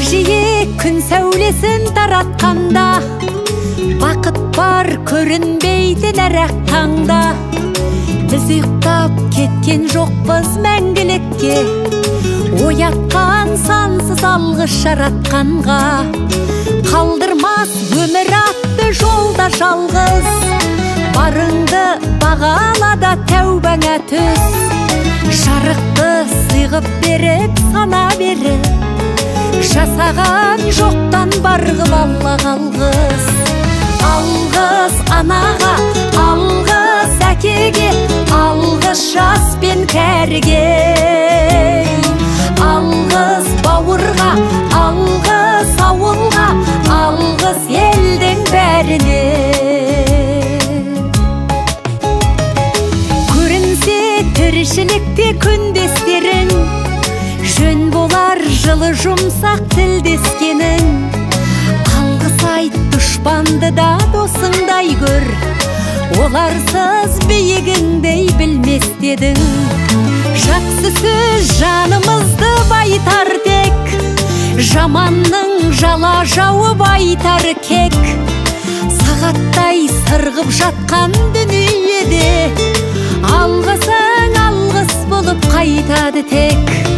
жиі күн сәулесін таратқанда, бақыт бар көрінбейтін әр-ақ таңда. Біз ұйықтап кеткен жоқпыз мәңгілікке, оятқан сансыз алғыс жаратқанға. Қалдырмас өмір атты жолда жалғыз, барыңды бағалада тәубаңа түс. Жарықты сыйғып беріп сана беріп, жасаған жоқтан барғып алла қалғыз. Алғыз анаға, алғыз әкеге, алғыз жас пен кәріге. Алғыз бауырға, алғыз ауылға, алғыз елдің бәріне. Көрінсе тіршілікте күндестерің, жөн болар жылы жұмсақ тілдескенің. Алғыс айт дұшпанды да досыңдай көр, оларсыз биігіңдей білмес дедің. Жақсы сөз жанымызды байтар тек, жаманның жала жауып айтар кек. Сағаттай сырғып жатқан дүниеде, алғысың алғыс болып қайтады тек.